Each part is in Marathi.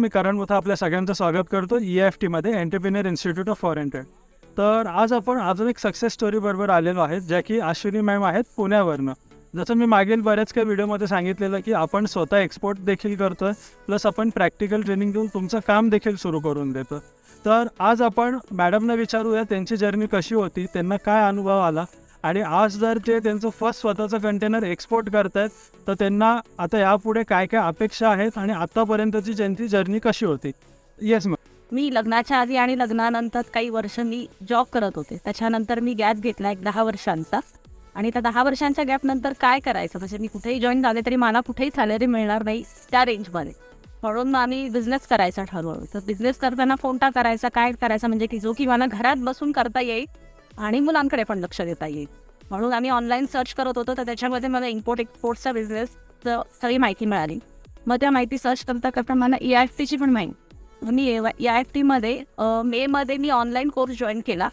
मी करण मुथा आपल्या सगळ्यांचं स्वागत करतो EFTमध्ये entrepreneur institute of foreign trade. तर आज आपण अजून एक सक्सेस स्टोरी बरोबर आलेलो आहेत, ज्या की अश्विनी मॅम आहेत पुण्यावरनं. जसं मी मागील बऱ्याच काही व्हिडिओमध्ये सांगितलेलं की आपण स्वतः एक्सपोर्ट देखील करतो आहे, प्लस आपण प्रॅक्टिकल ट्रेनिंग देऊन तुमचं काम देखील सुरू करून देतो. तर आज आपण मॅडमना विचारूया त्यांची जर्नी कशी होती, त्यांना काय अनुभव आला, आणि आज जर ते त्यांचं फर्स्ट स्वतःचं कंटेनर एक्सपोर्ट करत आहेत तर त्यांना आता यापुढे काय काय अपेक्षा आहेत आणि आतापर्यंतची त्यांची जर्नी कशी होती. Yes ma'am. मी लग्नाच्या आधी आणि लग्नानंतर काही वर्ष मी जॉब करत होते. त्याच्यानंतर मी गॅप घेतला एक 10 वर्षांचा. आणि त्या 10 वर्षांच्या गॅपनंतर काय करायचं, म्हणजे मी कुठेही जॉईन झाले तरी मला कुठेही सॅलरी मिळणार नाही त्या रेंजमध्ये. म्हणून आम्ही बिझनेस करायचा ठरवलं. तर बिझनेस करताना कोणता करायचा, काय करायचा, म्हणजे की जो की मला घरात बसून करता येईल आणि मुलांकडे पण लक्ष देता येईल. म्हणून आम्ही ऑनलाईन सर्च करत होतो. तर त्याच्यामध्ये मला इम्पोर्ट एक्सपोर्टचा बिझनेसचं सगळी माहिती मिळाली. मग त्या माहिती सर्च करता करता मला EIFTची पण माहिती. मी EIFTमध्ये मेमध्ये मी ऑनलाईन कोर्स जॉईन केला.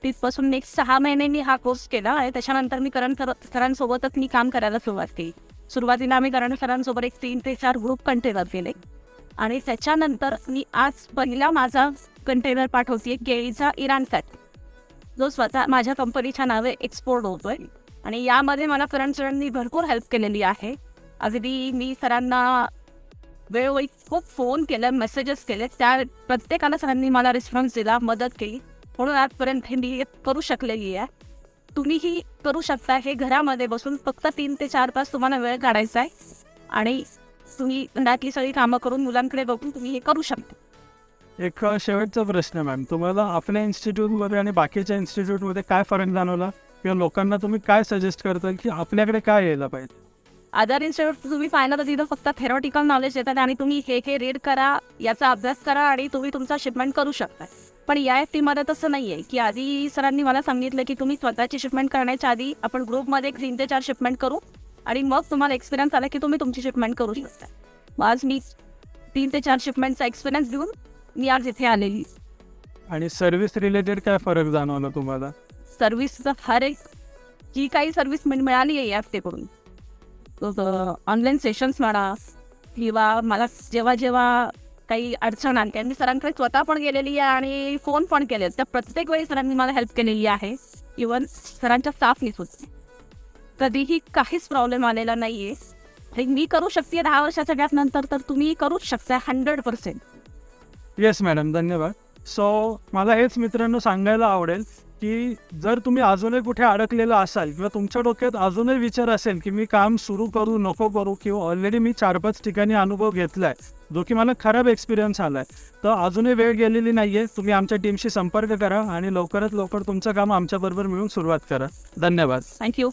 तिथपासून नेक्स्ट 6 महिने मी हा कोर्स केला आणि त्याच्यानंतर मी करण सरांसोबतच मी काम करायला सुरुवात केली. सुरुवातीला आम्ही करण सरांसोबत एक 3 ते 4 ग्रुप कंटेनर केले आणि त्याच्यानंतर मी आज पहिला माझा कंटेनर पाठवते केळीचा इराणसाठी, जो स्वतः माझ्या कंपनीच्या नावे एक्सपोर्ट होतोय. आणि यामध्ये मला करण सरांनी भरपूर हेल्प केलेली आहे. अगदी मी सरांना वेळोवेळी खूप फोन केले, मेसेजेस केले, त्या प्रत्येकाला सरांनी मला रिस्पॉन्स दिला, मदत केली. म्हणून आजपर्यंत हे मी करू शकलेली आहे. तुम्हीही करू शकता. हे घरामध्ये बसून फक्त 3 ते 4 तास तुम्हाला वेळ काढायचा आहे आणि तुम्ही घरातली सगळी कामं करून मुलांकडे बघून तुम्ही हे करू शकता. एक शेवटचा प्रश्न मॅम, तुम्हाला आपल्या इन्स्टिट्यूटमध्ये आणि बाकीच्या इन्स्टिट्यूटमध्ये काय फरक जाणवला, किंवा लोकांना तुम्ही काय सजेस्ट करता की आपल्याकडे काय यायला पाहिजे? अदर इन्स्टिट्यूट तुम्ही पाहिलं तर तिथं फक्त थेरॉटिकल नॉलेज देतात आणि तुम्ही हे रीड करा, याचा अभ्यास करा आणि तुम्ही तुमचा शिपमेंट करू शकता. पण EIFTमध्ये तसं नाही आहे की आधी सरांनी मला सांगितलं की तुम्ही स्वतःची शिपमेंट करण्याच्या आधी आपण ग्रुपमध्ये 3 ते 4 शिपमेंट करू आणि मग तुम्हाला एक्सपिरियन्स आला की तुम्ही तुमची शिपमेंट करू शकता. मग आज मी 3 ते 4 शिपमेंटचा एक्सपिरियन्स देऊन मी आज इथे आलेली. आणि सर्व्हिस रिलेटेड काय फरक जाणवला तुम्हाला? सर्व्हिसचं हर एक जी काही सर्व्हिस मिळाली आहे EIFTकडून, ऑनलाईन सेशन्स म्हणा किंवा मला जेव्हा काही अडचण आली, मी सरांकडे स्वतः पण गेलेली आहे आणि फोन पण केले. त्या प्रत्येक वेळी सरांनी मला हेल्प केलेली आहे. इवन सरांच्या स्टाफनी सुद्धा कधीही काहीच प्रॉब्लेम आलेला नाही आहे. हे मी करू शकते 10 वर्षाच्या गॅपनंतर, तर तुम्ही करूच शकता 100%. येस मॅडम, धन्यवाद. सो मला हेच मित्रांनो सांगायला आवडेल की जर तुम्ही अजूनही कुठे अडकलेलं असाल किंवा तुमच्या डोक्यात अजूनही विचार असेल की मी काम सुरू करू नको करू, किंवा ऑलरेडी मी 4-5 ठिकाणी अनुभव घेतला आहे जो की मला खराब एक्सपिरियन्स आला आहे, तर अजूनही वेळ गेलेली नाही आहे. तुम्ही आमच्या टीमशी संपर्क करा आणि लवकरात लवकर तुमचं काम आमच्याबरोबर मिळून सुरुवात करा. धन्यवाद. थँक्यू.